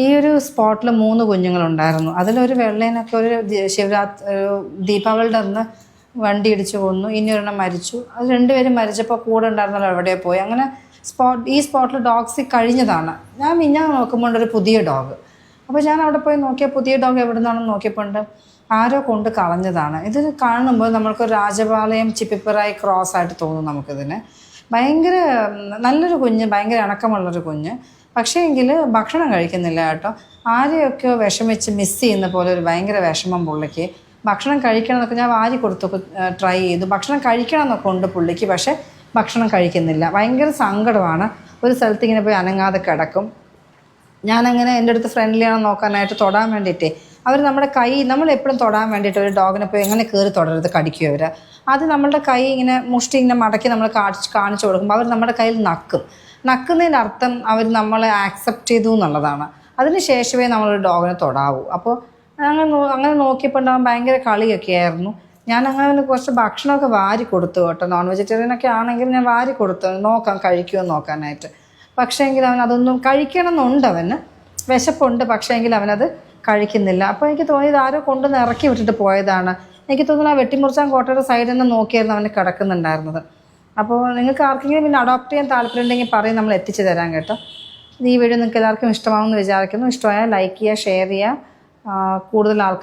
ഈ ഒരു സ്പോട്ടിൽ 3 കുഞ്ഞുങ്ങളുണ്ടായിരുന്നു. അതിലൊരു വെള്ളേനൊക്കെ ഒരു ദീപാവലിയുടെ അന്ന് വണ്ടി ഇടിച്ച് കൊന്നു. ഇനി ഒരെണ്ണം മരിച്ചു. അത് 2 പേരും മരിച്ചപ്പോൾ കൂടെ ഉണ്ടായിരുന്നല്ലോ എവിടെ പോയി. അങ്ങനെ ഈ സ്പോട്ടിൽ ഡോഗ്സ് കഴിഞ്ഞതാണ്. ഞാൻ നോക്കുമ്പോൾ ഒരു പുതിയ ഡോഗ്. അപ്പോൾ ഞാൻ അവിടെ പോയി നോക്കിയാൽ പുതിയ ഡോഗ് എവിടെ നിന്നാണെന്ന് നോക്കിയപ്പോൾ ആരോ കൊണ്ട് കളഞ്ഞതാണ്. ഇത് കാണുമ്പോൾ നമ്മൾക്ക് രാജപാളയം ചിപ്പിപ്പിറായി ക്രോസ് ആയിട്ട് തോന്നും നമുക്കിതിന്. ഭയങ്കര നല്ലൊരു കുഞ്ഞ്, ഭയങ്കര ഇണക്കമുള്ളൊരു കുഞ്ഞ്. പക്ഷേ എങ്കിൽ ഭക്ഷണം കഴിക്കുന്നില്ല കേട്ടോ. ആരെയൊക്കെ വിഷമിച്ച് മിസ് ചെയ്യുന്ന പോലെ ഒരു ഭയങ്കര വിഷമം പുള്ളിക്ക്. ഭക്ഷണം കഴിക്കണം എന്നൊക്കെ ഞാൻ വാരി കൊടുത്തൊക്കെ ട്രൈ ചെയ്തു. ഭക്ഷണം കഴിക്കണം എന്നൊക്കെ ഉണ്ട് പുള്ളിക്ക്, പക്ഷേ ഭക്ഷണം കഴിക്കുന്നില്ല. ഭയങ്കര സങ്കടമാണ്. ഒരു സ്ഥലത്ത് ഇങ്ങനെ പോയി അനങ്ങാതെ കിടക്കും. ഞാനങ്ങനെ എൻ്റെ അടുത്ത് ഫ്രണ്ട്ലിയാണെന്ന് നോക്കാനായിട്ട് തൊടാൻ വേണ്ടിയിട്ടേ അവർ നമ്മുടെ കൈ, നമ്മൾ എപ്പോഴും തൊടാൻ വേണ്ടിയിട്ട് ഒരു ഡോഗിനെ പോയി എങ്ങനെ കയറി തൊടരുത്, കടിക്കും അവർ. അത് നമ്മളുടെ കൈ ഇങ്ങനെ മുഷ്ടി ഇങ്ങനെ മടക്കി നമ്മൾ കാണിച്ചു കൊടുക്കുമ്പോൾ അവർ നമ്മുടെ കയ്യിൽ നക്കുന്നതിൻ്റെ അർത്ഥം അവർ നമ്മളെ ആക്സെപ്റ്റ് ചെയ്തു എന്നുള്ളതാണ്. അതിന് ശേഷമേ നമ്മളൊരു ഡോഗിനെ തൊടാവൂ. അപ്പോൾ അങ്ങനെ നോക്കിയപ്പോൾ ഉണ്ടാകാൻ ഭയങ്കര കളിയൊക്കെ ആയിരുന്നു. ഞാൻ അങ്ങനെ കുറച്ച് ഭക്ഷണമൊക്കെ വാരി കൊടുത്തു കേട്ടോ. നോൺ വെജിറ്റേറിയനൊക്കെ ആണെങ്കിൽ ഞാൻ വാരി കൊടുത്തു, നോക്കാം കഴിക്കുമെന്ന് നോക്കാനായിട്ട്. പക്ഷേ എങ്കിൽ അവൻ അതൊന്നും കഴിക്കണം എന്നുണ്ട്, അവന് വിശപ്പുണ്ട്. പക്ഷേ എങ്കിൽ അവനത് കഴിക്കുന്നില്ല. അപ്പോൾ എനിക്ക് തോന്നിയത് ആരോ കൊണ്ടുവന്ന് ഇറക്കി വിട്ടിട്ട് പോയതാണ്. എനിക്ക് തോന്നുന്നു ആ വെട്ടിമുറിച്ചാൻ കോട്ടയുടെ സൈഡിൽ നിന്ന് നോക്കിയായിരുന്നു അവന് കിടക്കുന്നുണ്ടായിരുന്നത്. അപ്പോൾ നിങ്ങൾക്ക് ആർക്കെങ്കിലും പിന്നെ അഡോപ്റ്റ് ചെയ്യാൻ താല്പര്യമുണ്ടെങ്കിൽ പറയും, നമ്മൾ എത്തിച്ചു തരാം കേട്ടോ. ഈ വീഡിയോ നിങ്ങൾക്ക് എല്ലാവർക്കും ഇഷ്ടമാകുമെന്ന് വിചാരിക്കുന്നു. ഇഷ്ടമായാൽ ലൈക്ക് ചെയ്യുക, ഷെയർ ചെയ്യുക. കൂടുതൽ ആൾക്കാർ